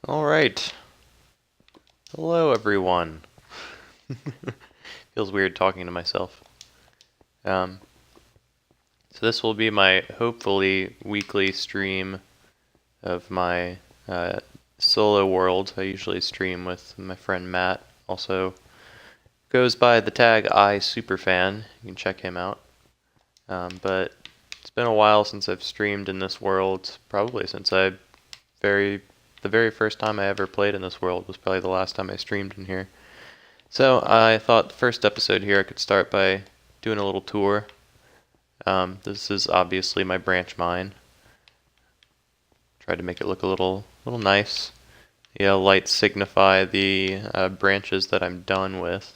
Alright. Hello, everyone. Feels weird talking to myself. Um, so this will be my, hopefully, weekly stream of my solo world. I usually stream with my friend Matt. Also goes by the tag iSuperfan. You can check him out. But it's been a while since I've streamed in this world. Probably since the very first time I ever played in this world was probably the last time I streamed in here. So I thought the first episode here I could start by doing a little tour. This is obviously my branch mine. Tried to make it look a little nice. Yeah, lights signify the branches that I'm done with.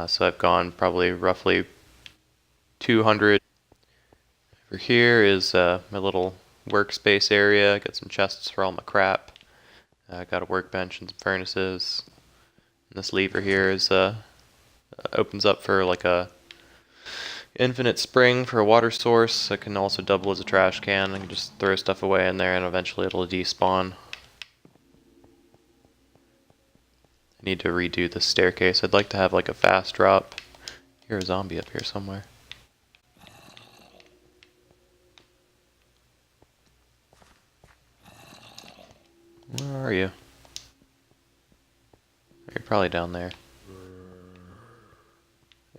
So I've gone probably roughly 200. Over here is my little workspace area. Got some chests for all my crap. Got a workbench and some furnaces. And this lever here is opens up for like a infinite spring for a water source. It can also double as a trash can. I can just throw stuff away in there and eventually it'll despawn. I need to redo the staircase. I'd like to have like a fast drop. Here's a zombie up here somewhere. Where are you? You're probably down there.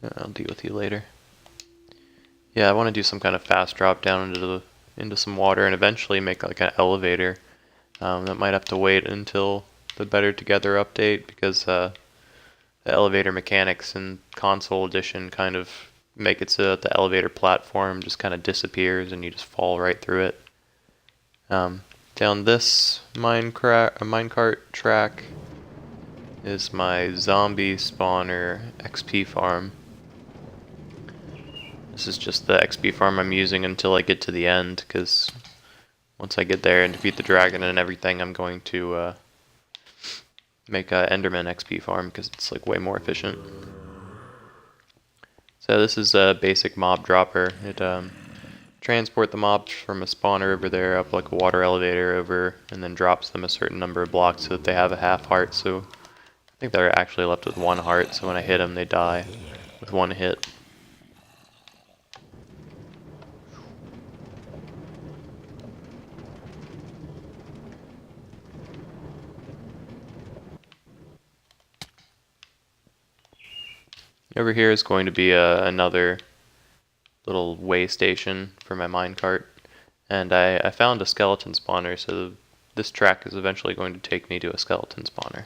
Yeah, I'll deal with you later. Yeah, I want to do some kind of fast drop down into some water and eventually make like an elevator. That might have to wait until the Better Together update because the elevator mechanics in console edition kind of make it so that the elevator platform just kind of disappears and you just fall right through it. Down this minecart track is my zombie spawner XP farm. This is just the XP farm I'm using until I get to the end, because once I get there and defeat the dragon and everything, I'm going to make a Enderman XP farm, because it's like way more efficient. So this is a basic mob dropper. It transport the mobs from a spawner over there up like a water elevator over, and then drops them a certain number of blocks so that they have a half heart. So I think they're actually left with one heart, so when I hit them they die with one hit. Over here is going to be another little way station for my minecart, and I found a skeleton spawner, so this track is eventually going to take me to a skeleton spawner.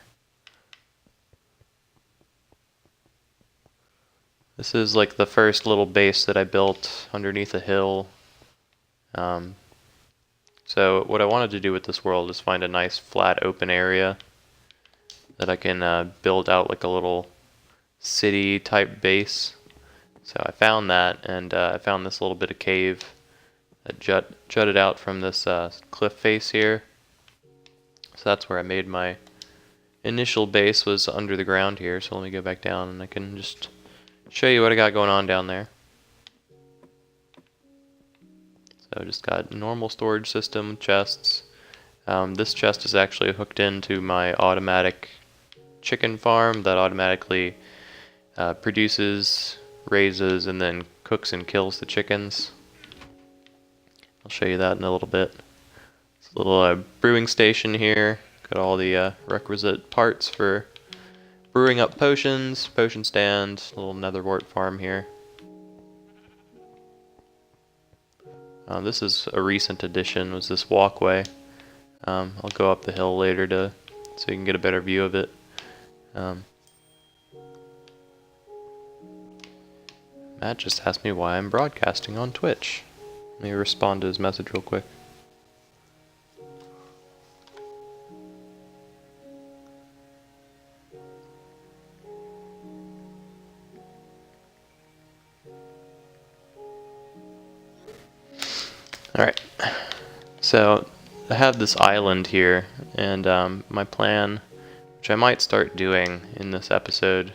This is like the first little base that I built underneath a hill. So what I wanted to do with this world is find a nice flat open area that I can build out like a little city type base. So I found that, and I found this little bit of cave that jutted out from this cliff face here. So that's where I made my initial base, was under the ground here. So let me go back down and I can just show you what I got going on down there. So I just got a normal storage system with chests. This chest is actually hooked into my automatic chicken farm that automatically produces, raises, and then cooks and kills the chickens. I'll show you that in a little bit. It's a little brewing station here. Got all the requisite parts for brewing up potions, potion stand, little nether wart farm here. This is a recent addition, was this walkway. I'll go up the hill later so you can get a better view of it. Matt just asked me why I'm broadcasting on Twitch. Let me respond to his message real quick. Alright, so I have this island here, and my plan, which I might start doing in this episode,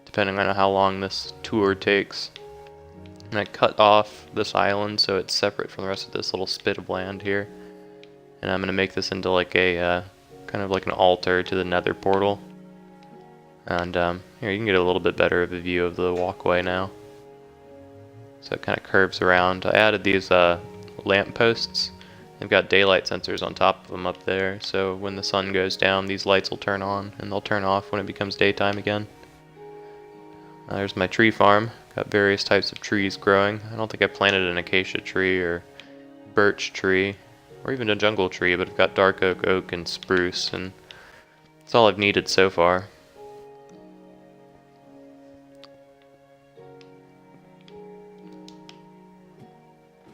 depending on how long this tour takes. And I cut off this island so it's separate from the rest of this little spit of land here. And I'm going to make this into like a kind of like an altar to the Nether portal. And here you can get a little bit better of a view of the walkway now. So it kind of curves around. I added these lamp posts. They've got daylight sensors on top of them up there, so when the sun goes down, these lights will turn on, and they'll turn off when it becomes daytime again. There's my tree farm. Got various types of trees growing. I don't think I planted an acacia tree or birch tree, or even a jungle tree, but I've got dark oak, and spruce, and that's all I've needed so far.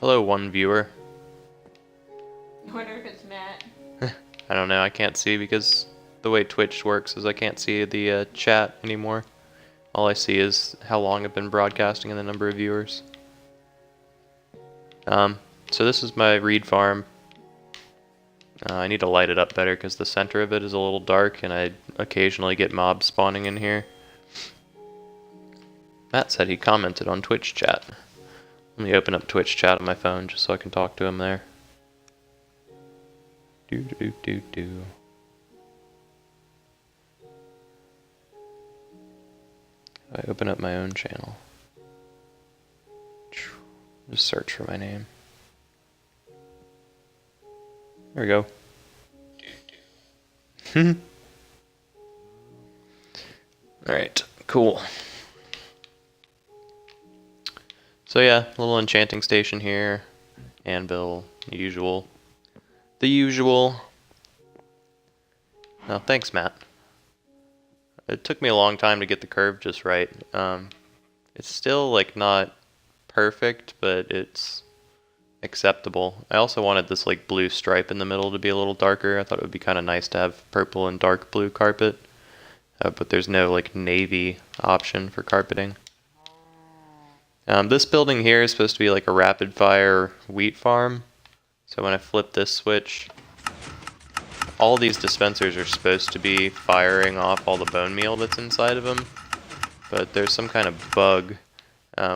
Hello, one viewer. I wonder if it's Matt. I don't know, I can't see because the way Twitch works is I can't see the chat anymore. All I see is how long I've been broadcasting and the number of viewers. So this is my reed farm. I need to light it up better because the center of it is a little dark and I occasionally get mobs spawning in here. Matt said he commented on Twitch chat. Let me open up Twitch chat on my phone just so I can talk to him there. I open up my own channel. Just search for my name. There we go. Alright, cool. So yeah, little enchanting station here. Anvil, usual. The usual. Oh, thanks, Matt. It took me a long time to get the curve just right. It's still like not perfect, but it's acceptable. I also wanted this like blue stripe in the middle to be a little darker. I thought it would be kind of nice to have purple and dark blue carpet, but there's no like navy option for carpeting. This building here is supposed to be like a rapid fire wheat farm. So when I flip this switch, all these dispensers are supposed to be firing off all the bone meal that's inside of them. But there's some kind of bug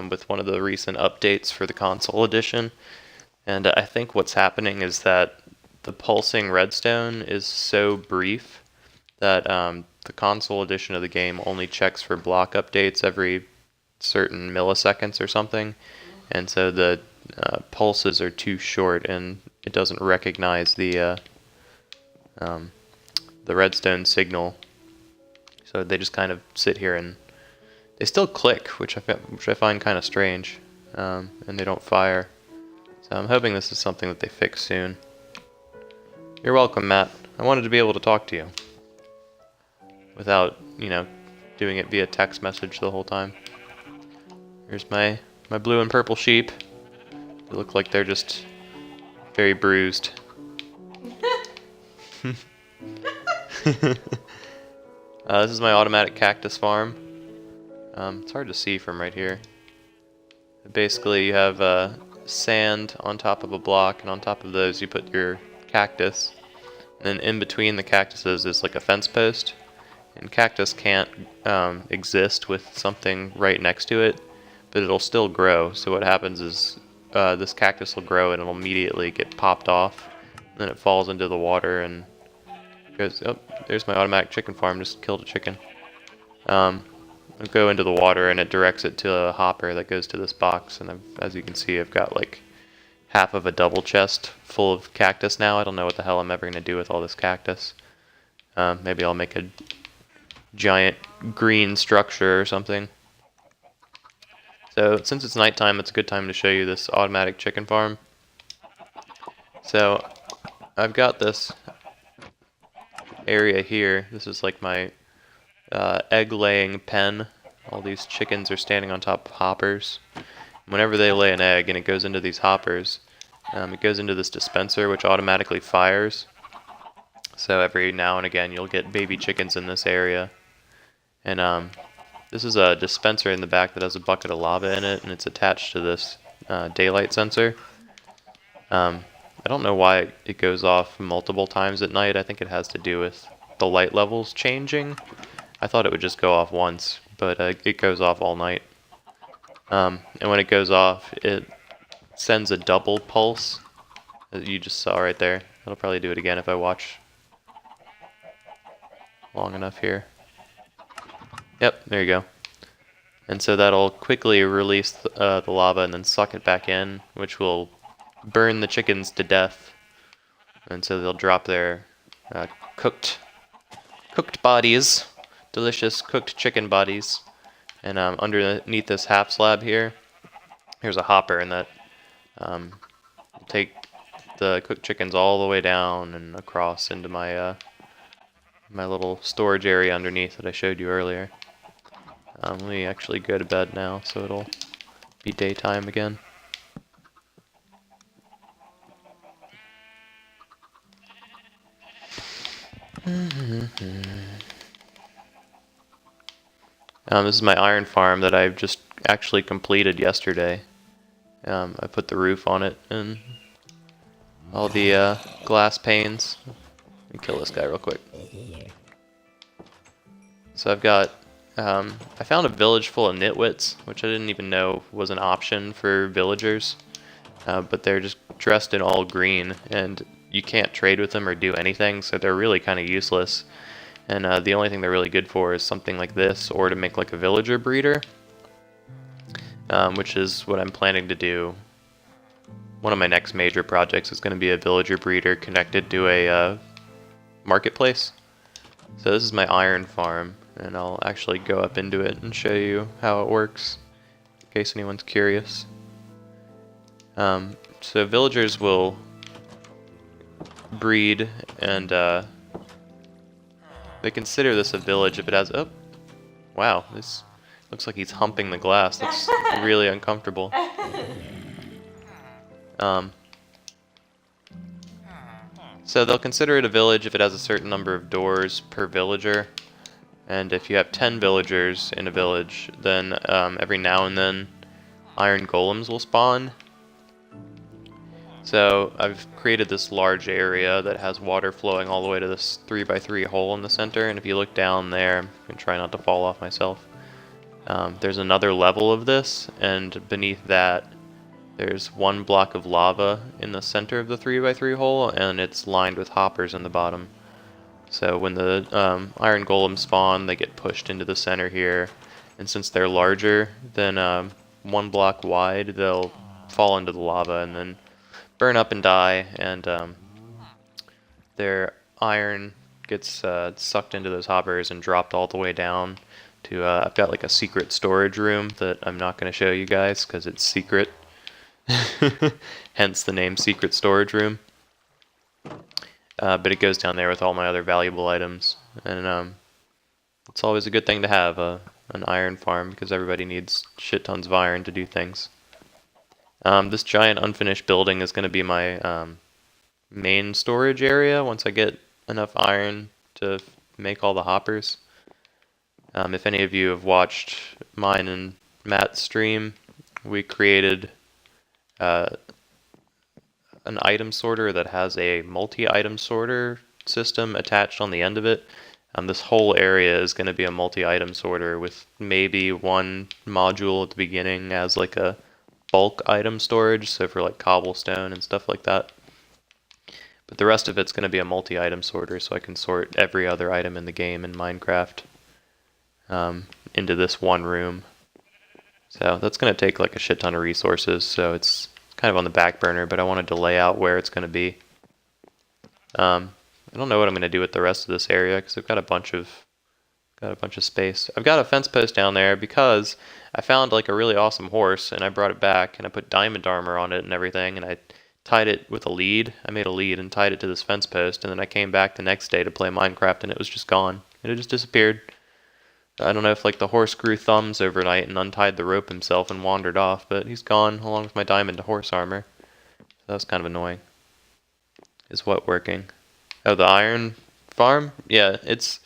with one of the recent updates for the console edition. And I think what's happening is that the pulsing redstone is so brief that the console edition of the game only checks for block updates every certain milliseconds or something, and so the pulses are too short and it doesn't recognize the redstone signal, so they just kind of sit here and they still click, which I find kind of strange, and they don't fire. So I'm hoping this is something that they fix soon. You're welcome, Matt. I wanted to be able to talk to you without, you know, doing it via text message the whole time. Here's my blue and purple sheep. They look like they're just very bruised. This is my automatic cactus farm. It's hard to see from right here. Basically, you have sand on top of a block, and on top of those you put your cactus. And then in between the cactuses is like a fence post. And cactus can't exist with something right next to it, but it'll still grow. So what happens is this cactus will grow and it'll immediately get popped off. And then it falls into the water and goes, oh, there's my automatic chicken farm, just killed a chicken. It'll go into the water and it directs it to a hopper that goes to this box. And as you can see, I've got like half of a double chest full of cactus now. I don't know what the hell I'm ever going to do with all this cactus. Maybe I'll make a giant green structure or something. So since it's nighttime, it's a good time to show you this automatic chicken farm. So I've got this area here. This is like my egg laying pen. All these chickens are standing on top of hoppers. Whenever they lay an egg and it goes into these hoppers, it goes into this dispenser which automatically fires. So every now and again you'll get baby chickens in this area. And this is a dispenser in the back that has a bucket of lava in it, and it's attached to this daylight sensor. I don't know why it goes off multiple times at night. I think it has to do with the light levels changing. I thought it would just go off once, but it goes off all night. And when it goes off, it sends a double pulse that you just saw right there. It'll probably do it again if I watch. long enough here. Yep, there you go. And so that'll quickly release the lava and then suck it back in, which will burn the chickens to death. And so they'll drop their cooked bodies, delicious cooked chicken bodies. And underneath this half slab here, here's a hopper, and that will take the cooked chickens all the way down and across into my my little storage area underneath that I showed you earlier. Let me actually go to bed now, so it'll be daytime again. This is my iron farm that I've just actually completed yesterday. I put the roof on it and all the glass panes. Let me kill this guy real quick. So I've got, I found a village full of nitwits, which I didn't even know was an option for villagers. But they're just dressed in all green, and you can't trade with them or do anything, so they're really kind of useless. And the only thing they're really good for is something like this, or to make like a villager breeder, which is what I'm planning to do. One of my next major projects is going to be a villager breeder connected to a marketplace. So this is my iron farm, and I'll actually go up into it and show you how it works, in case anyone's curious. So villagers will breed, and they consider this a village if it has... Oh, wow, this looks like he's humping the glass. That's really uncomfortable. So they'll consider it a village if it has a certain number of doors per villager. And if you have 10 villagers in a village, then every now and then iron golems will spawn. So I've created this large area that has water flowing all the way to this 3x3 hole in the center, and if you look down there, I'm going to try not to fall off myself, there's another level of this, and beneath that there's one block of lava in the center of the 3x3 hole, and it's lined with hoppers in the bottom. So when the iron golems spawn, they get pushed into the center here, and since they're larger than one block wide, they'll fall into the lava and then burn up and die, and their iron gets sucked into those hoppers and dropped all the way down to, I've got like a secret storage room that I'm not going to show you guys because it's secret. Hence the name Secret Storage Room. But it goes down there with all my other valuable items, and it's always a good thing to have an iron farm because everybody needs shit tons of iron to do things. This giant unfinished building is going to be my main storage area once I get enough iron to make all the hoppers. If any of you have watched mine and Matt's stream, we created an item sorter that has a multi-item sorter system attached on the end of it. This whole area is going to be a multi-item sorter with maybe one module at the beginning as like a bulk item storage, so for like cobblestone and stuff like that. But the rest of it's going to be a multi-item sorter, so I can sort every other item in the game in Minecraft into this one room. So that's going to take like a shit ton of resources, so it's kind of on the back burner, but I wanted to lay out where it's going to be. I don't know what I'm going to do with the rest of this area because I've got a bunch of space. I've got a fence post down there because I found like a really awesome horse and I brought it back and I put diamond armor on it and everything, and I tied it with a lead. I made a lead and tied it to this fence post, and then I came back the next day to play Minecraft and it was just gone. It just disappeared. I don't know if like the horse grew thumbs overnight and untied the rope himself and wandered off, but he's gone along with my diamond horse armor. So that was kind of annoying. Is what working? Oh, the iron farm? Yeah, it's...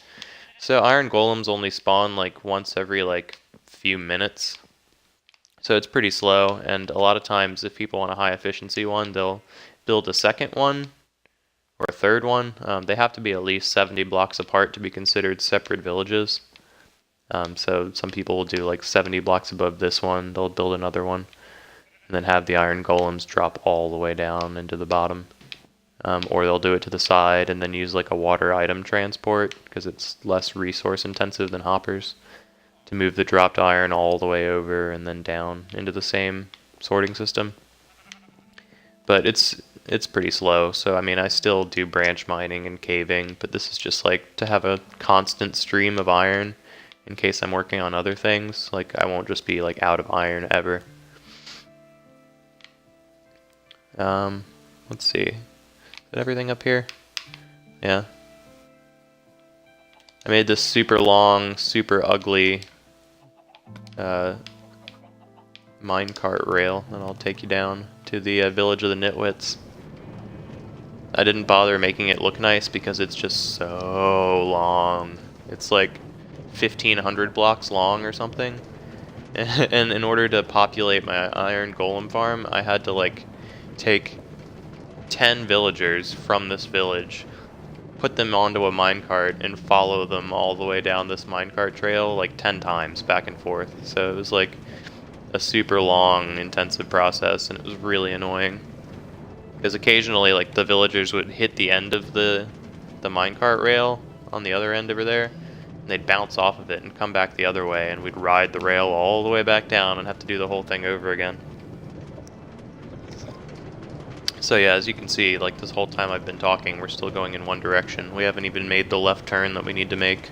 So iron golems only spawn like once every like few minutes. So it's pretty slow, and a lot of times if people want a high efficiency one, they'll build a second one or a third one. They have to be at least 70 blocks apart to be considered separate villages. So some people will do like 70 blocks above this one, they'll build another one, and then have the iron golems drop all the way down into the bottom. or they'll do it to the side and then use like a water item transport because it's less resource intensive than hoppers to move the dropped iron all the way over and then down into the same sorting system. But it's pretty slow, so I mean I still do branch mining and caving, but this is just like to have a constant stream of iron in case I'm working on other things. Like I won't just be like out of iron ever. Let's see. Is that everything up here? Yeah. I made this super long, super ugly minecart rail, and I'll take you down to the village of the Nitwits. I didn't bother making it look nice because it's just so long. It's like 1,500 blocks long or something. And in order to populate my iron golem farm, I had to like take 10 villagers from this village, put them onto a minecart, and follow them all the way down this minecart trail like 10 times back and forth. So it was like a super long, intensive process, and it was really annoying. Because occasionally, like, the villagers would hit the end of the minecart rail on the other end over there, and they'd bounce off of it and come back the other way, and we'd ride the rail all the way back down and have to do the whole thing over again. So yeah, as you can see, like, this whole time I've been talking, we're still going in one direction. We haven't even made the left turn that we need to make.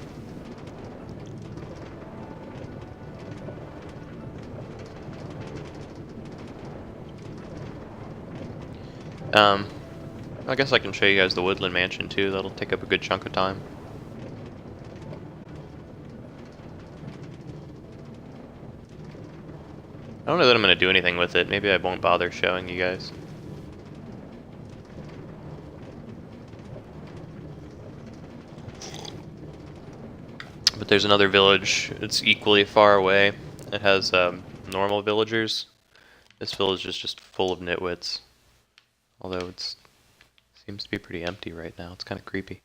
I guess I can show you guys the woodland mansion too. That'll take up a good chunk of time. I don't know that I'm going to do anything with it. Maybe I won't bother showing you guys. But there's another village. It's equally far away. It has normal villagers. This village is just full of nitwits. Although it seems to be pretty empty right now. It's kind of creepy.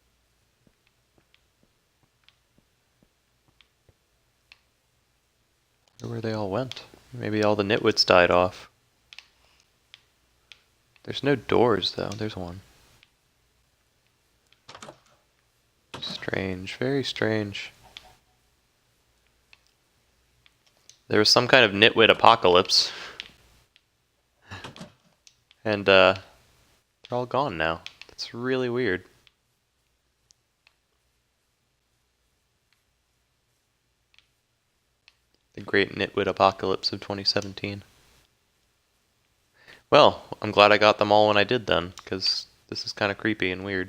I wonder where they all went. Maybe all the nitwits died off. There's no doors though. There's one. Strange. Very strange. There was some kind of nitwit apocalypse. And they're all gone now. That's really weird. The great nitwit apocalypse of 2017. Well, I'm glad I got them all when I did then, because this is kind of creepy and weird.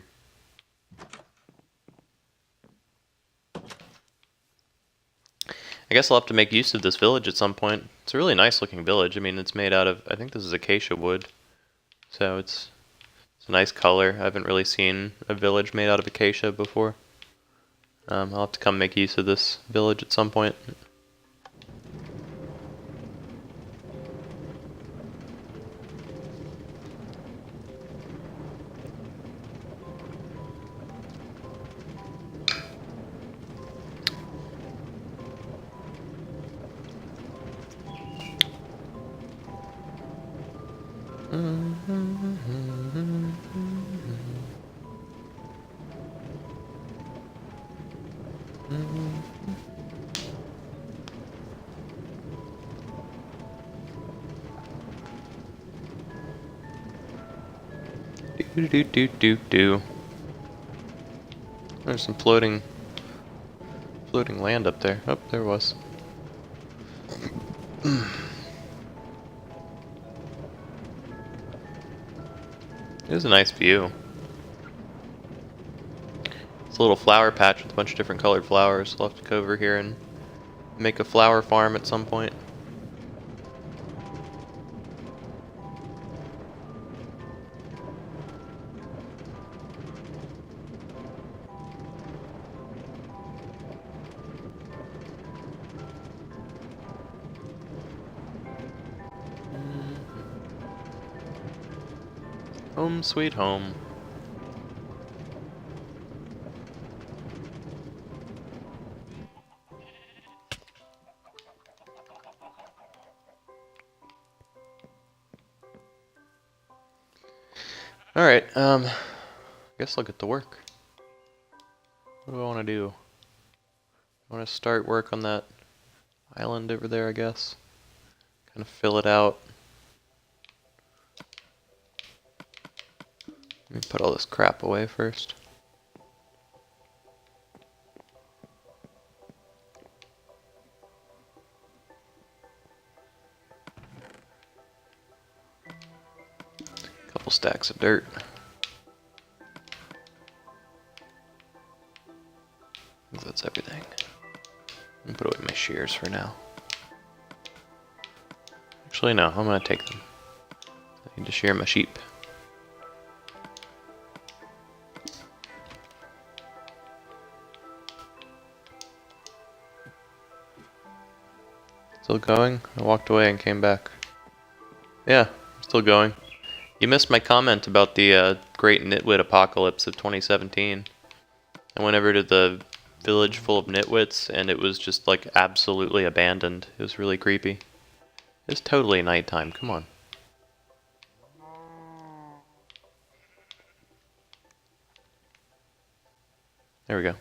I guess I'll have to make use of this village at some point. It's a really nice looking village. I mean, it's made out of, I think this is acacia wood. So it's a nice color. I haven't really seen a village made out of acacia before. I'll have to come make use of this village at some point. Do. There's some floating land up there. Oh, there was. It is a nice view. It's a little flower patch with a bunch of different colored flowers. We'll have to go over here and make a flower farm at some point. Home sweet home. Alright, guess I'll get to work. What do I want to do? I want to start work on that island over there, I guess. Kind of fill it out. Let me put all this crap away first. Couple stacks of dirt. That's everything. I'm gonna put away my shears for now. Actually, no, I'm gonna take them. I need to shear my sheep. Still going? I walked away and came back. Yeah, I'm still going. You missed my comment about the Great Nitwit Apocalypse of 2017. I went over to the village full of nitwits, and it was just like absolutely abandoned. It was really creepy. It's totally nighttime, come on. There we go.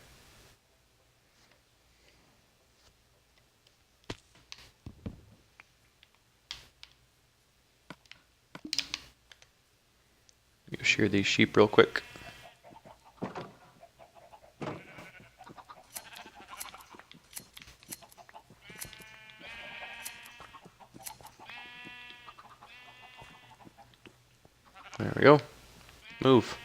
Go shear these sheep real quick. There we go. Move.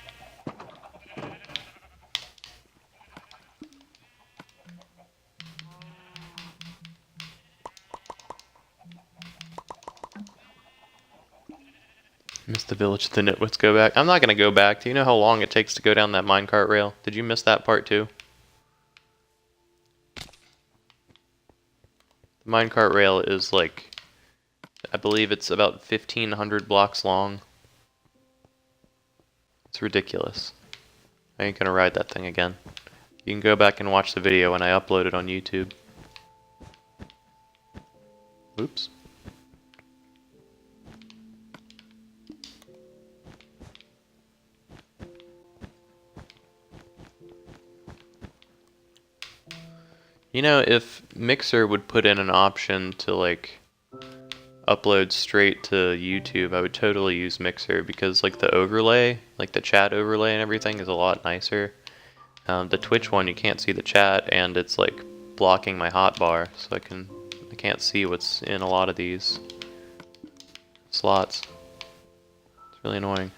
Missed the village the nitwits go back. I'm not gonna go back. Do you know how long it takes to go down that minecart rail? Did you miss that part too? The minecart rail is like, I believe it's about 1,500 blocks long. It's ridiculous. I ain't gonna ride that thing again. You can go back and watch the video when I upload it on YouTube. Oops. You know, if Mixer would put in an option to like upload straight to YouTube, I would totally use Mixer because like the overlay, like the chat overlay and everything is a lot nicer. The Twitch one, you can't see the chat and it's like blocking my hotbar, so I can't see what's in a lot of these slots. It's really annoying.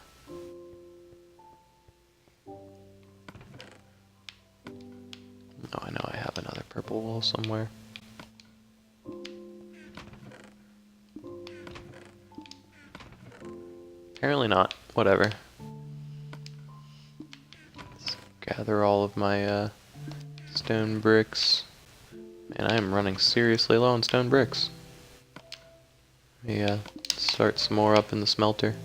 Oh, I know I have another purple wool somewhere. Apparently not. Whatever. Let's gather all of my stone bricks. Man, I am running seriously low on stone bricks. Let me start some more up in the smelter.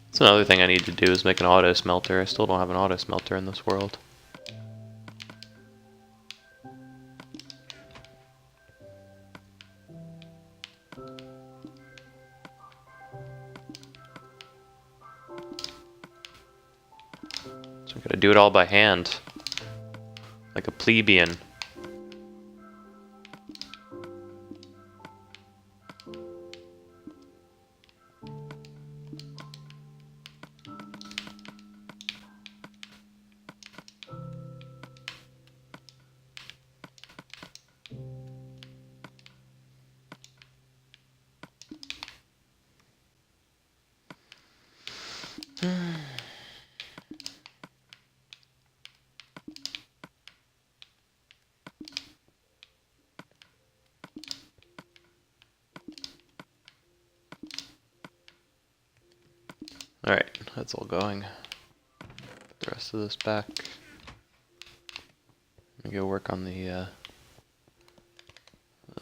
That's another thing I need to do is make an auto smelter. I still don't have an auto smelter in this world. So I'm gonna do it all by hand. Like a plebeian. Alright, that's all going. Put the rest of this back. Let me go work on the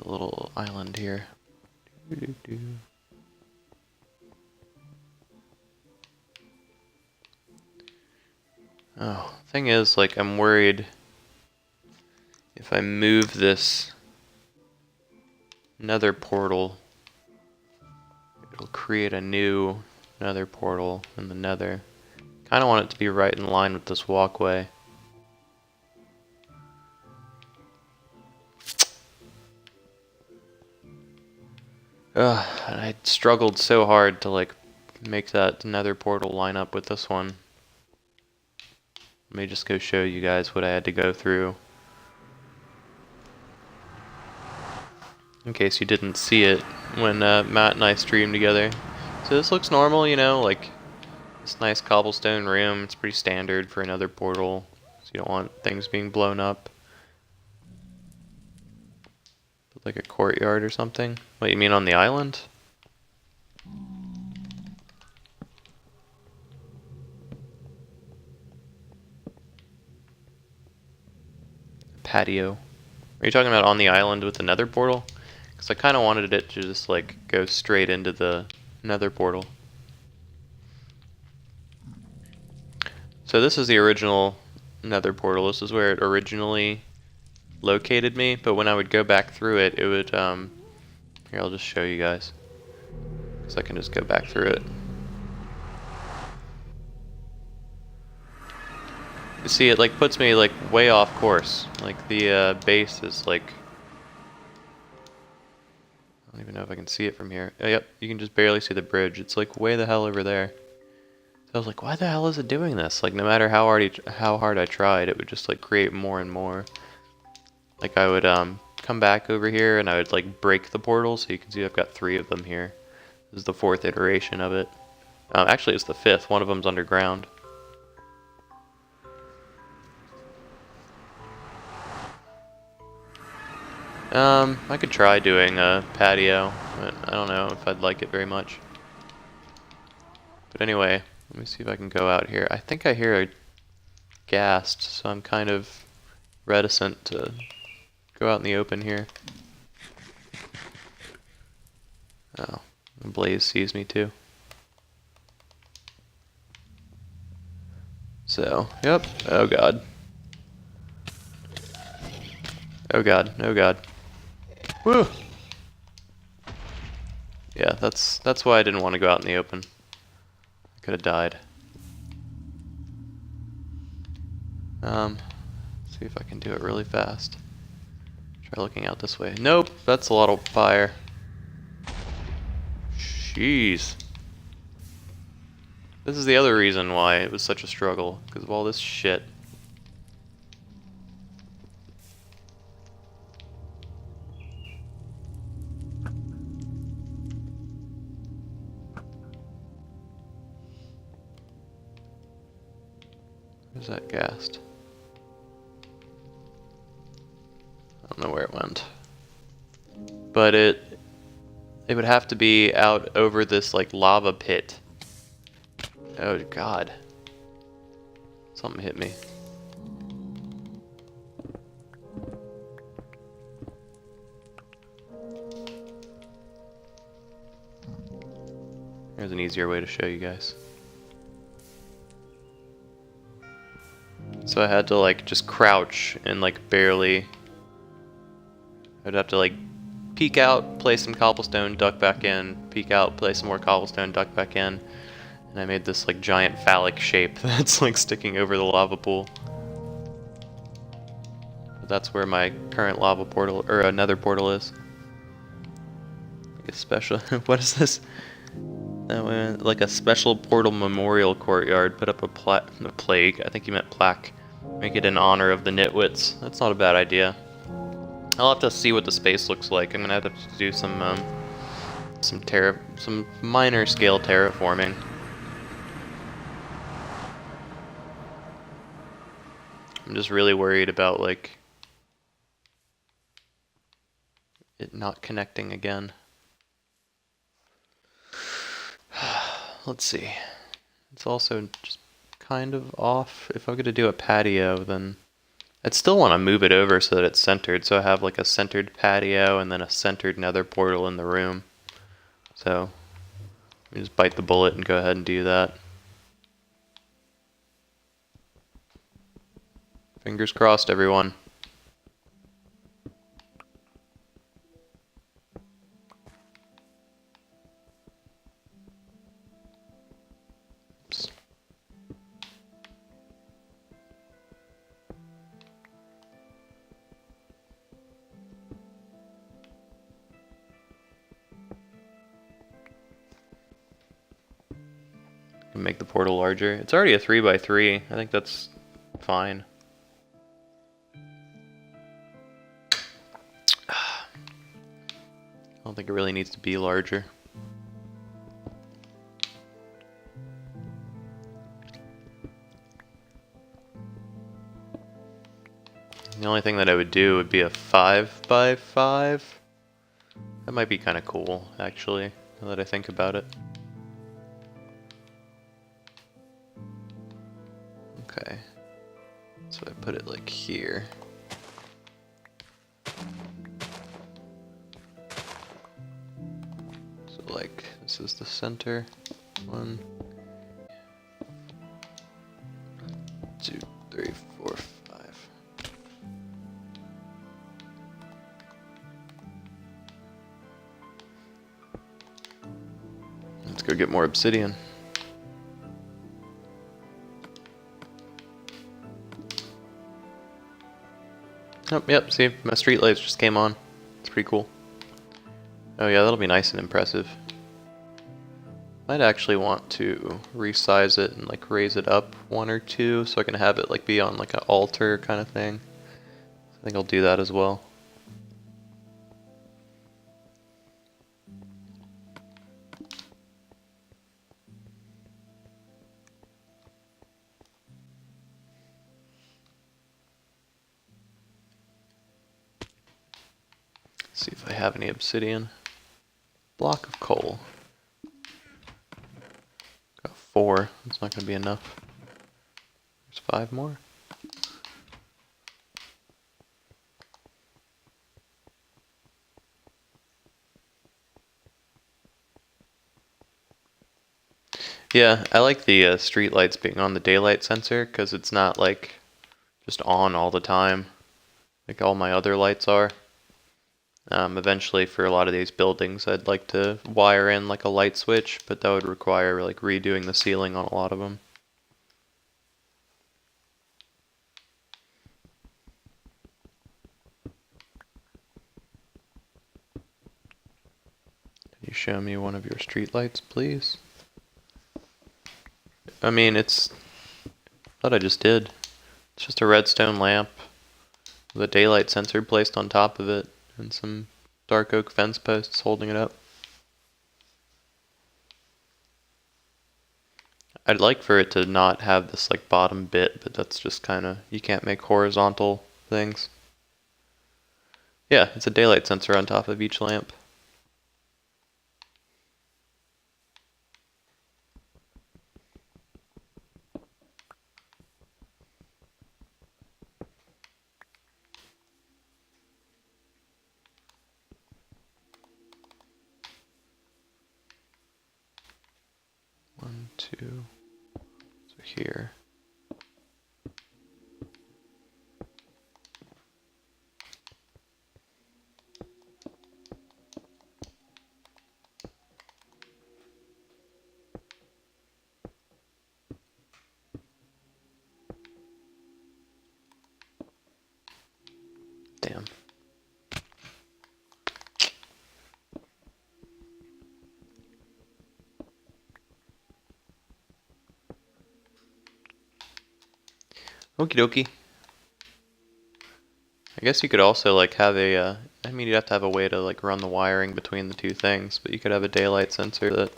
little island here. Oh, thing is, like, I'm worried if I move this nether portal, it'll create a new nether portal in the nether. Kind of want it to be right in line with this walkway. Ugh, and I struggled so hard to like make that nether portal line up with this one. Let me just go show you guys what I had to go through. In case you didn't see it when Matt and I streamed together. So this looks normal, you know, like this nice cobblestone room. It's pretty standard for another portal, so you don't want things being blown up. Like a courtyard or something? What, you mean on the island? Patio. Are you talking about on the island with the nether portal? Because I kind of wanted it to just like go straight into the nether portal. So this is the original nether portal. This is where it originally located me, but when I would go back through it, it would, here, I'll just show you guys. So I can just go back through it. You see, it like puts me like way off course. Like the base is like, I don't even know if I can see it from here. Oh, yep, you can just barely see the bridge. It's like way the hell over there. So I was like, why the hell is it doing this? Like no matter how hard I tried, it would just like create more and more. Like I would come back over here and I would like break the portal, so you can see I've got 3 of them here. This is the 4th iteration of it. Actually it's the 5th, one of them's underground. I could try doing a patio, but I don't know if I'd like it very much. But anyway, let me see if I can go out here. I think I hear a ghast, so I'm kind of reticent to go out in the open here. Oh, Blaze sees me too. So, yep. Oh god. Oh god. Oh god. Woo! Yeah, that's why I didn't want to go out in the open. I could have died. See if I can do it really fast. Try looking out this way. Nope, that's a lot of fire. Jeez. This is the other reason why it was such a struggle, because of all this shit. Where's that ghast? I don't know where it went. But it would have to be out over this like lava pit. Oh god. Something hit me. There's an easier way to show you guys. So I had to like just crouch and like barely. I'd have to like peek out, play some cobblestone, duck back in, peek out, play some more cobblestone, duck back in. And I made this like giant phallic shape that's like sticking over the lava pool. But that's where my current lava portal, or another portal is. Like a special, what is this? Like a special portal memorial courtyard. Put up a plague, I think you meant plaque. Make it in honor of the nitwits. That's not a bad idea. I'll have to see what the space looks like. I'm gonna have to do some minor scale terraforming. I'm just really worried about like it not connecting again. Let's see. It's also just kind of off. If I'm gonna do a patio, then I'd still want to move it over so that it's centered. So I have like a centered patio and then a centered nether portal in the room. So let me just bite the bullet and go ahead and do that. Fingers crossed, everyone. Oops. can make the portal larger. It's already a 3x3. I think that's fine. I don't think it really needs to be larger. The only thing that I would do would be a 5x5. That might be kind of cool, actually, now that I think about it. Okay, so I put it like here. So like, this is the center. 1, 2, 3, 4, 5. Let's go get more obsidian. Oh, yep, see, my street lights just came on. It's pretty cool. Oh yeah, that'll be nice and impressive. Might actually want to resize it and like raise it up 1 or 2 so I can have it like be on like an altar kind of thing. I think I'll do that as well. See if I have any obsidian. Block of coal. Got 4. That's not going to be enough. There's 5 more. Yeah, I like the street lights being on the daylight sensor because it's not like just on all the time like all my other lights are. Eventually, for a lot of these buildings, I'd like to wire in like a light switch, but that would require like redoing the ceiling on a lot of them. Can you show me one of your street lights, please? I mean, it's... I thought I just did. It's just a redstone lamp with a daylight sensor placed on top of it and some dark oak fence posts holding it up. I'd like for it to not have this like bottom bit, but that's just kind of, you can't make horizontal things. Yeah, it's a daylight sensor on top of each lamp. One, two, so here. Damn. Okie dokie. I guess you could also like have a, I mean you'd have to have a way to like run the wiring between the two things, but you could have a daylight sensor that,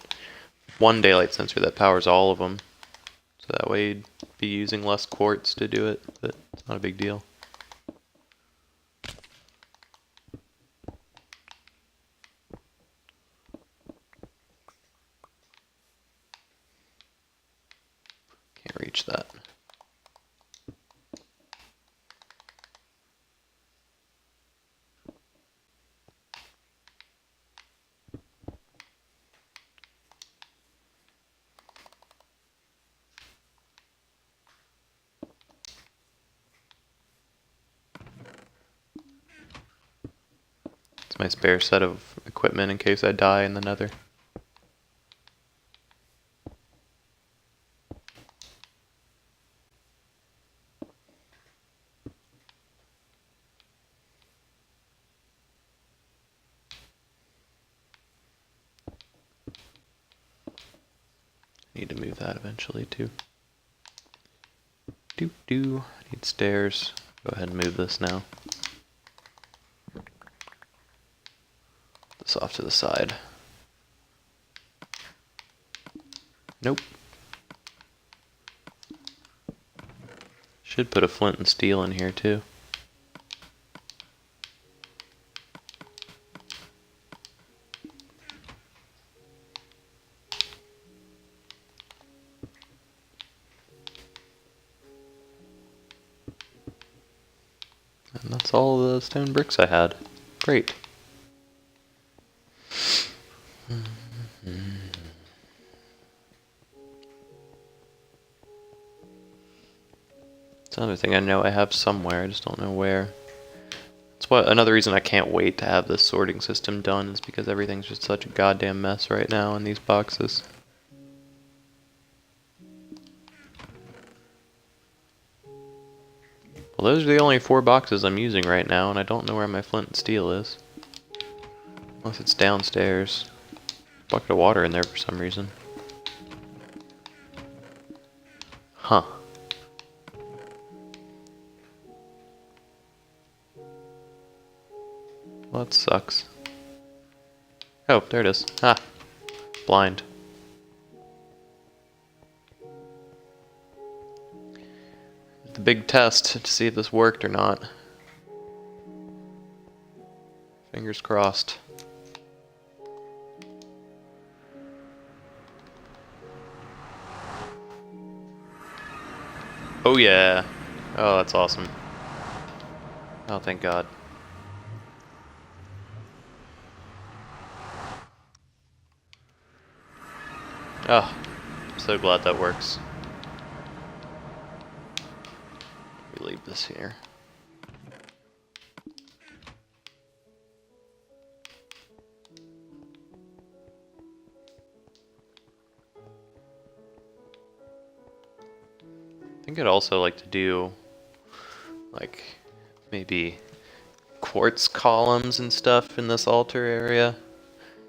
one daylight sensor that powers all of them. So that way you'd be using less quartz to do it, but it's not a big deal. Can't reach that. It's my spare set of equipment in case I die in the Nether. Need need to move that eventually too. Need stairs. Go ahead and move this now. This off to the side. Nope. Should put a flint and steel in here too. And that's all the stone bricks I had. Great. It's another thing I know I have somewhere, I just don't know where. That's what another reason I can't wait to have this sorting system done is because everything's just such a goddamn mess right now in these boxes. Well, those are the only 4 boxes I'm using right now, and I don't know where my flint and steel is. Unless it's downstairs. Bucket of water in there for some reason. Huh. Well, that sucks. Oh, there it is. Ha! Blind. The big test to see if this worked or not. Fingers crossed. Oh yeah. Oh, that's awesome. Oh, thank God. Oh, I'm so glad that works. We leave this here. I think I'd also like to do, like, maybe quartz columns and stuff in this altar area.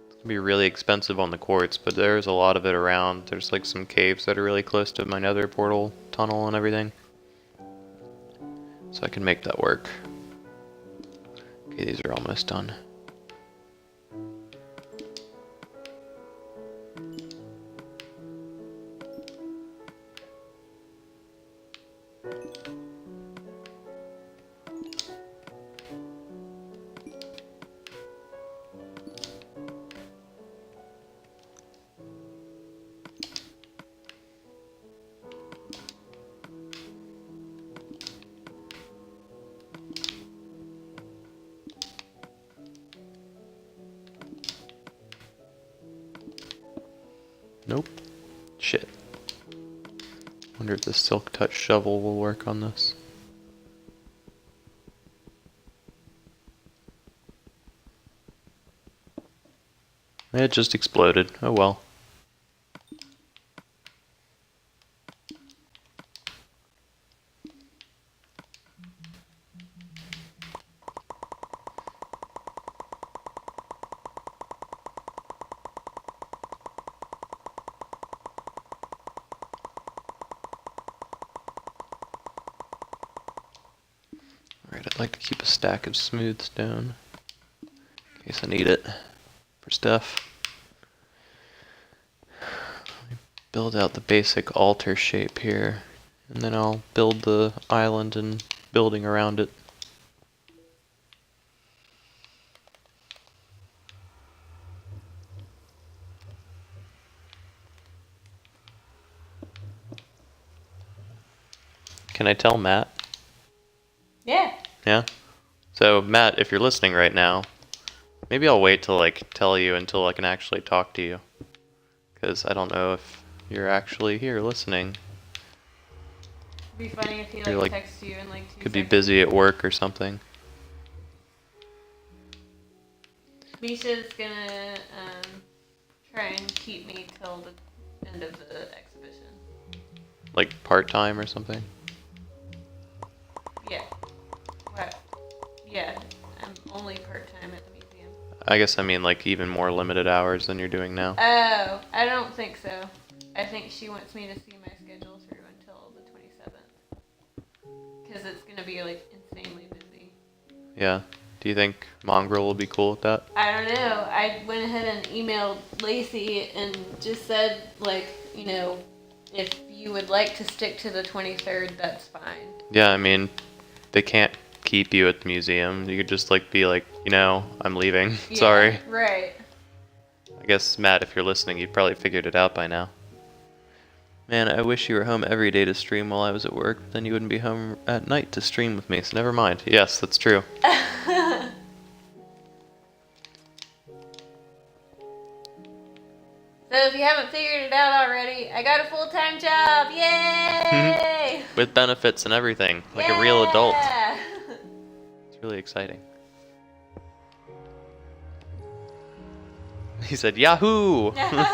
It's gonna be really expensive on the quartz, but there's a lot of it around. There's like some caves that are really close to my nether portal tunnel and everything. So I can make that work. Okay, these are almost done. Nope. Shit. Wonder if the silk touch shovel will work on this. It just exploded. Oh well. Alright, I'd like to keep a stack of smooth stone in case I need it for stuff. Build out the basic altar shape here, and then I'll build the island and building around it. Can I tell Matt? Yeah. Yeah? So, Matt, if you're listening right now, maybe I'll wait to, like, tell you until I can actually talk to you. Because I don't know if you're actually here listening. It'd be funny if he You're, like, texts you in like 2 Could be seconds. busy at work or something. Misha's gonna try and keep me till the end of the exhibition. Like part-time or something? Yeah. What? Yeah. I'm only part-time at the museum. I guess I mean like even more limited hours than you're doing now. Oh, I don't think so. I think she wants me to see my schedule through until the 27th. Because it's going to be, like, insanely busy. Yeah. Do you think Mongrel will be cool with that? I don't know. I went ahead and emailed Lacey and just said, like, you know, if you would like to stick to the 23rd, that's fine. Yeah, I mean, they can't keep you at the museum. You could just, like, be like, you know, I'm leaving. Yeah, Sorry. Right. I guess, Matt, if you're listening, you've probably figured it out by now. Man, I wish you were home every day to stream while I was at work. Then you wouldn't be home at night to stream with me, so never mind. Yes, that's true. So if you haven't figured it out already, I got a full-time job! Yay! With benefits and everything, like a real adult. Yeah! It's really exciting. He said, Yahoo! There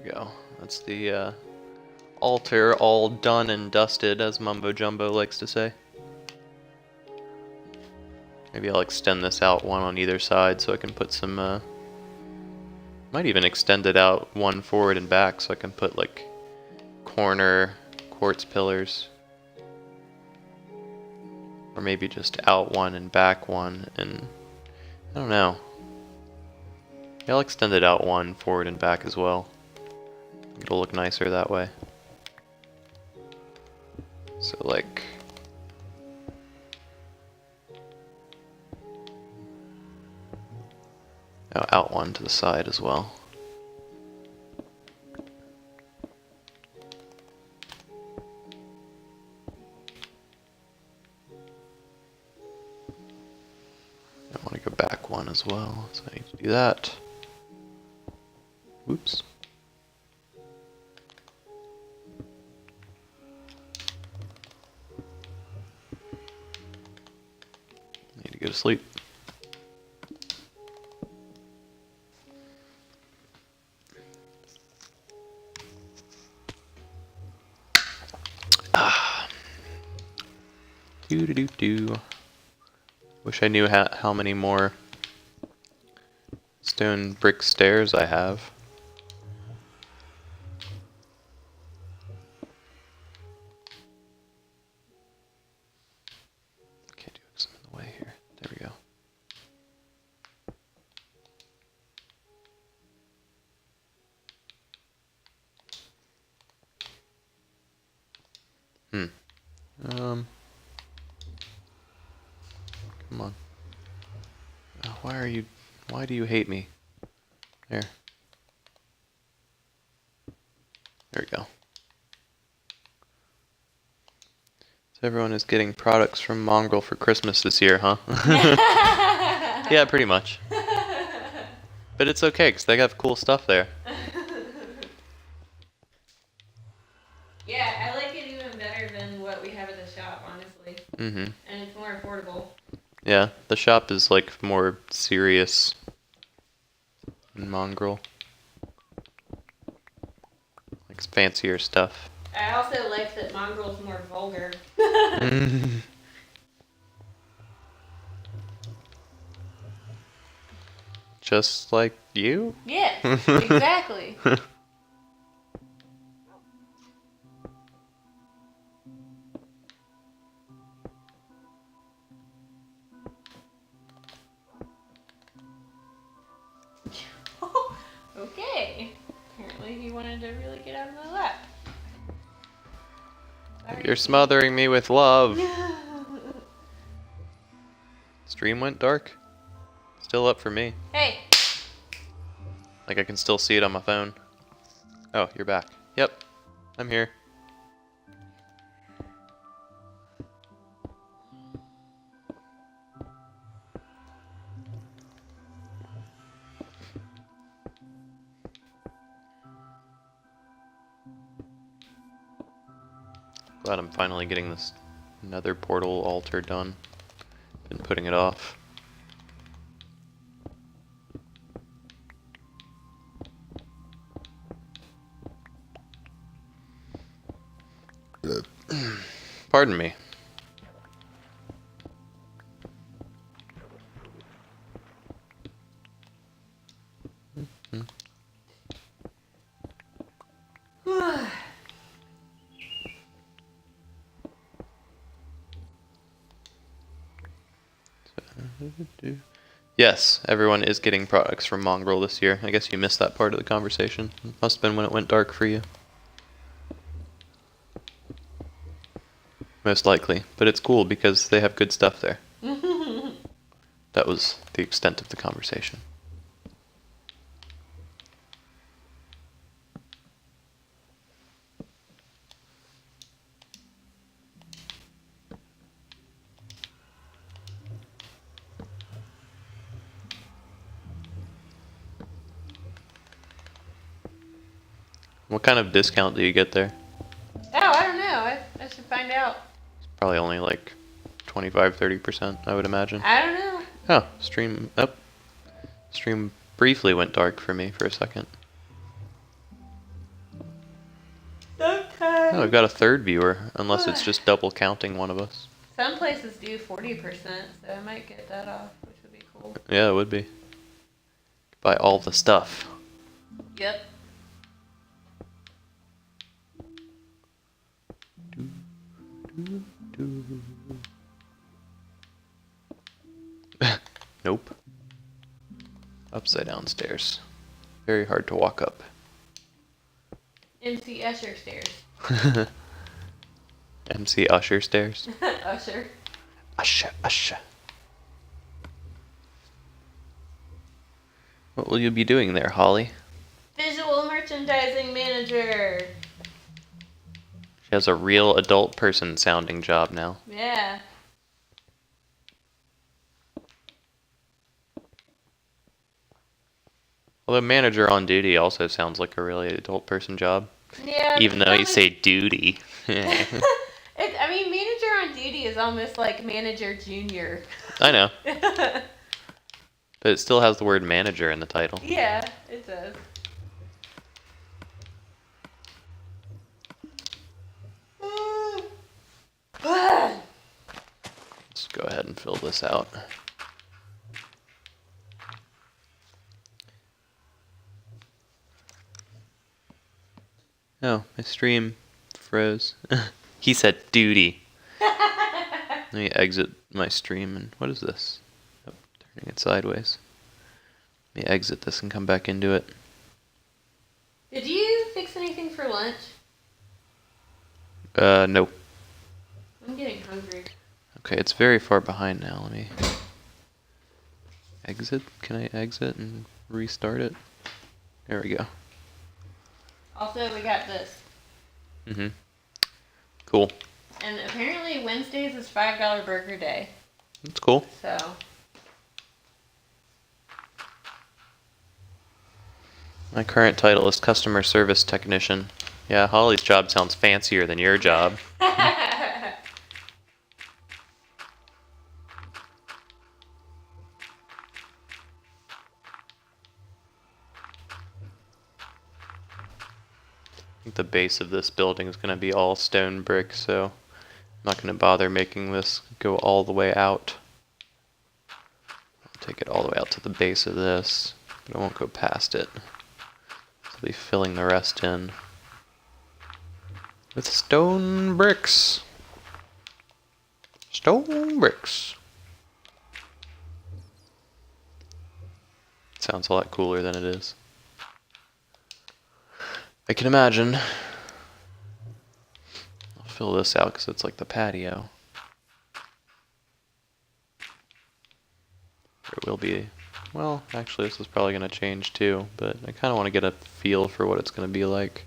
we go. That's the altar all done and dusted, as Mumbo Jumbo likes to say. Maybe I'll extend this out one on either side so I can put some, might even extend it out one forward and back so I can put, like, corner quartz pillars. Or maybe just out one and back one, and I don't know. Yeah, I'll extend it out one forward and back as well. It'll look nicer that way. So, like, out one to the side as well. I want to go back one as well, so I need to do that. Whoops. Need to go to sleep. Do. Wish I knew how many more stone brick stairs I have. Can't do it because I'm in the way here. There we go. Come on. Why do you hate me? There. There we go. So everyone is getting products from Mongrel for Christmas this year, huh? Yeah, pretty much. But it's okay, because they have cool stuff there. Yeah, I like it even better than what we have at the shop, honestly. Mm-hmm. And it's more affordable. Yeah, the shop is, like, more serious than Mongrel. Like, fancier stuff. I also like that Mongrel's more vulgar. Just like you? Yes, exactly. Okay. Apparently he wanted to really get out of my lap. You're smothering me with love. Stream went dark? Still up for me. Hey! Like I can still see it on my phone. Oh, you're back. Yep, I'm here. Glad I'm finally getting this Nether portal altar done. Been putting it off. Pardon me. Yes, everyone is getting products from Mongrel this year. I guess you missed that part of the conversation. Must have been when it went dark for you. Most likely. But it's cool because they have good stuff there. That was the extent of the conversation. What kind of discount do you get there? Oh, I don't know. I should find out. Probably only like 25-30%, I would imagine. I don't know. Oh, stream briefly went dark for me for a second. Okay. Oh, we've got a third viewer, unless it's just double counting one of us. Some places do 40%, so I might get that off, which would be cool. Yeah, it would be. Buy all the stuff. Yep. Nope. Upside down stairs. Very hard to walk up. MC Usher stairs. MC Usher stairs. Usher. Usher, Usher. What will you be doing there, Holly? Visual merchandising manager. She has a real adult person sounding job now. Yeah. Although manager on duty also sounds like a really adult person job. Yeah. Even though you say duty. I mean, manager on duty is almost like manager junior. I know. But it still has the word manager in the title. Yeah, it does. Let's go ahead and fill this out. Oh, my stream froze. He said duty. Let me exit my stream and what is this? Oh, turning it sideways. Let me exit this and come back into it. Did you fix anything for lunch? No. I'm getting hungry. Okay, it's very far behind now. Let me exit. Can I exit and restart it? There we go. Also, we got this. Mm-hmm. Cool. And apparently Wednesdays is $5 burger day. That's cool. So. My current title is customer service technician. Yeah, Holly's job sounds fancier than your job. I think the base of this building is going to be all stone brick, so I'm not going to bother making this go all the way out. I'll take it all the way out to the base of this, but I won't go past it. I'll be filling the rest in with stone bricks. Stone bricks. Sounds a lot cooler than it is. I can imagine. I'll fill this out because it's like the patio. There will be, well, actually this is probably going to change too, but I kind of want to get a feel for what it's going to be like.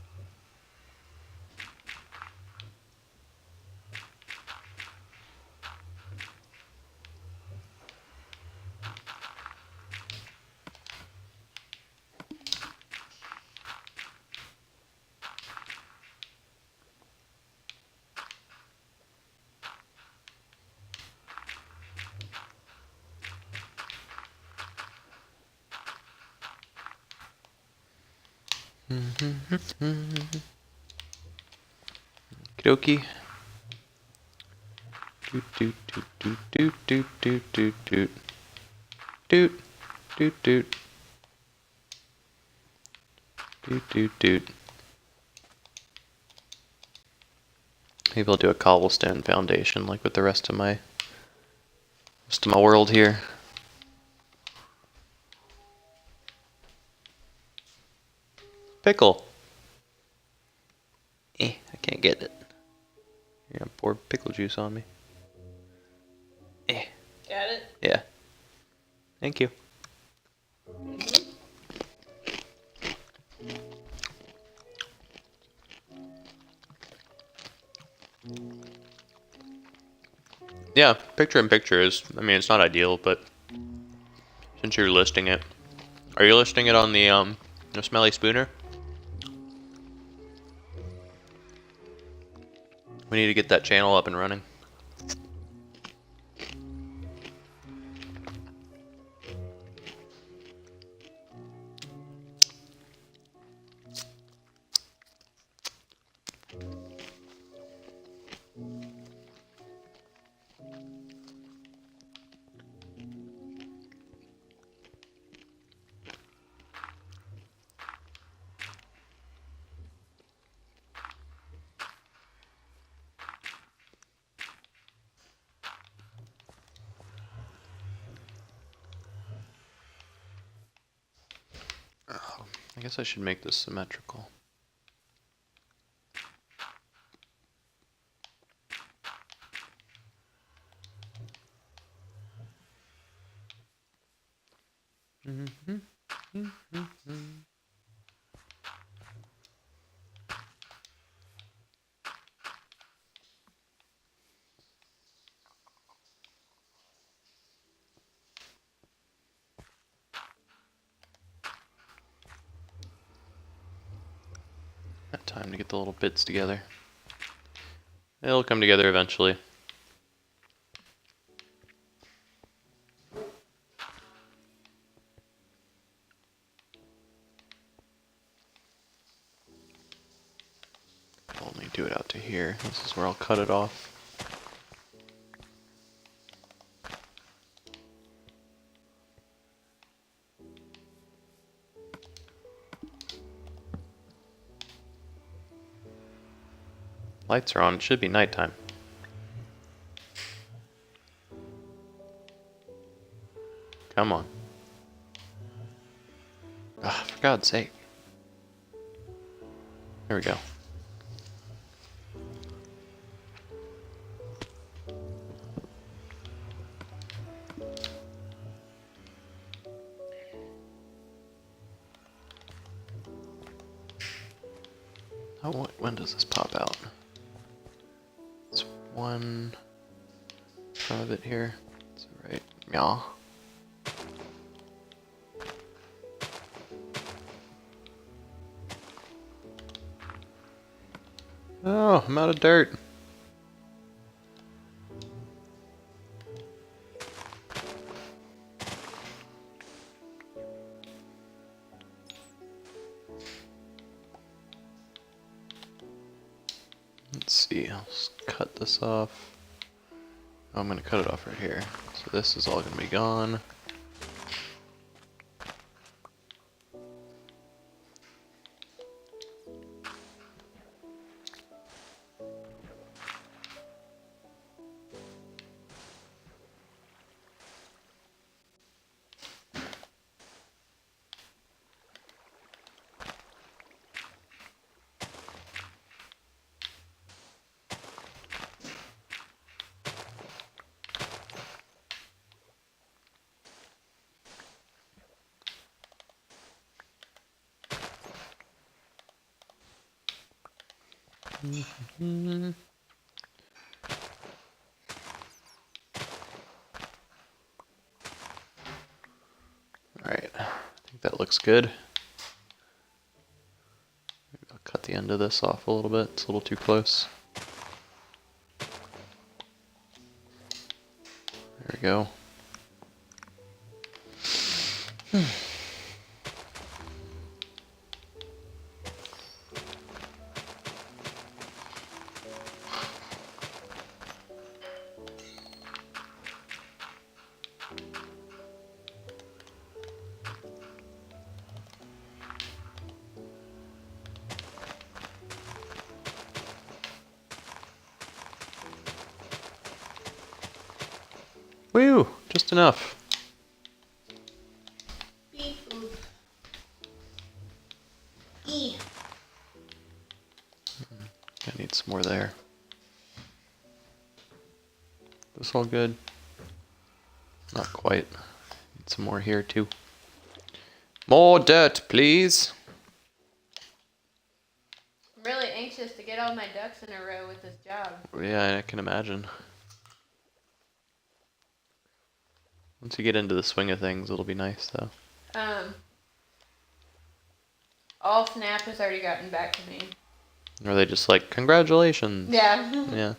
Okie dokie. Doot doot doot doot doot doot doot doot doot. Doot doot doot. Doot doot doot. Maybe I'll do a cobblestone foundation like with the rest of my world here. Pickle. I can't get it. You're gonna pour pickle juice on me. Got it? Yeah. Thank you. Yeah, picture in picture is, I mean, it's not ideal, but since you're listing it, are you listing it on the smelly spooner? We need to get that channel up and running. I guess I should make this symmetrical. Got time to get the little bits together. It'll come together eventually. I'll only do it out to here. This is where I'll cut it off. Lights are on. It should be nighttime. Come on. Ah, for God's sake. There we go. Oh, when does this pop out? It's one front of it here. That's right. Yeah. Oh, I'm out of dirt. Let's see, I'll just cut this off. Oh, I'm gonna cut it off right here. So this is all gonna be gone. Alright, I think that looks good. Maybe I'll cut the end of this off a little bit, it's a little too close. There we go. Just enough. Beep boop. E. I need some more there. This all good? Not quite. Need some more here too. More dirt, please. I'm really anxious to get all my ducks in a row with this job. Yeah, I can imagine. Once you get into the swing of things, it'll be nice though. All Snap has already gotten back to me. Or they just like, congratulations. Yeah.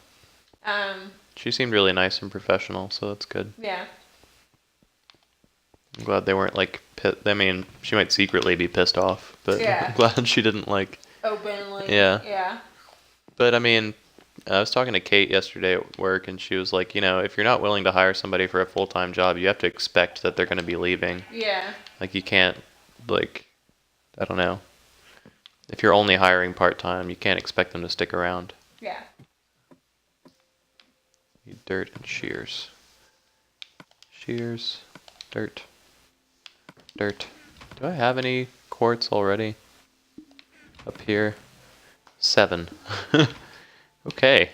Yeah. She seemed really nice and professional, so that's good. Yeah. I'm glad they weren't like I mean, she might secretly be pissed off, but Yeah. I'm glad she didn't like. Openly. Yeah. Yeah. But I mean, I was talking to Kate yesterday at work, and she was like, if you're not willing to hire somebody for a full-time job, you have to expect that they're going to be leaving. Yeah. Like, you can't, like, I don't know. If you're only hiring part-time, you can't expect them to stick around. Yeah. Need dirt and shears. Shears, dirt, dirt. Do I have any quartz already? Up here? 7. Okay.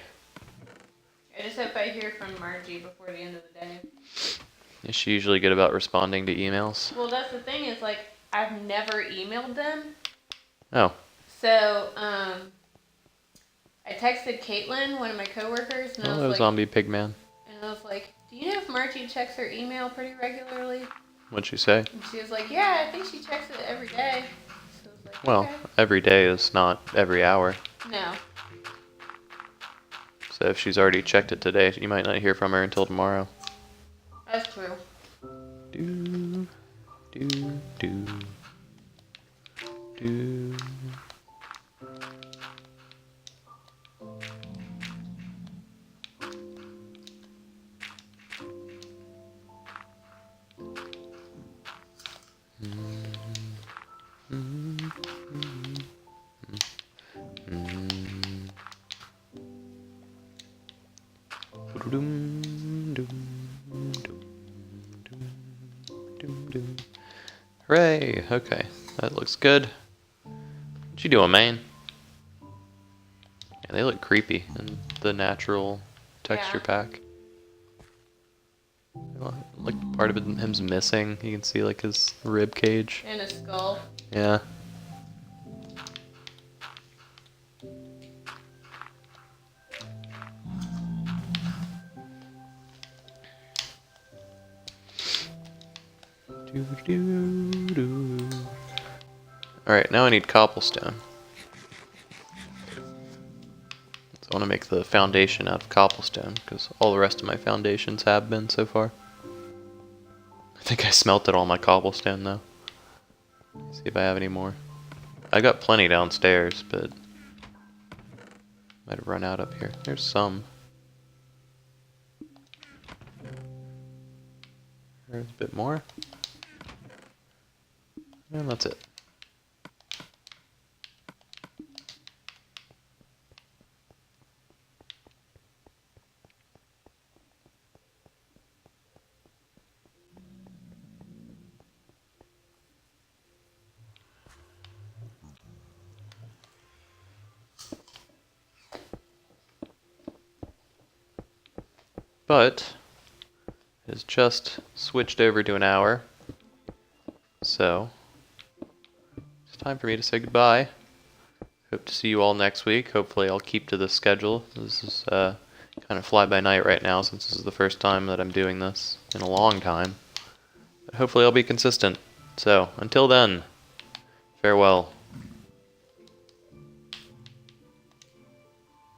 I just hope I hear from Margie before the end of the day. Is she usually good about responding to emails? Well, that's the thing is, like, I've never emailed them. Oh. So, I texted Caitlin, one of my coworkers, and I was Hello, like, zombie pig man. and I was like, do you know if Margie checks her email pretty regularly? What'd she say? And she was like, yeah, I think she checks it every day. So I was like, Well, okay. every day is not every hour. No. So if she's already checked it today, you might not hear from her until tomorrow. That's true. Do, do, do, do. Hooray! Okay, that looks good. What you doing, man? Yeah, they look creepy in the natural texture pack. Like part of him's missing. You can see like his rib cage. And a skull. Yeah. Alright, now I need cobblestone. So I want to make the foundation out of cobblestone, because all the rest of my foundations have been so far. I think I smelted all my cobblestone though. See if I have any more. I got plenty downstairs, but might have run out up here. There's some. There's a bit more. And that's it. But it's just switched over to an hour. So it's time for me to say goodbye. Hope to see you all next week. Hopefully I'll keep to the schedule. This is kind of fly by night right now since this is the first time that I'm doing this in a long time. But hopefully I'll be consistent. So until then, farewell.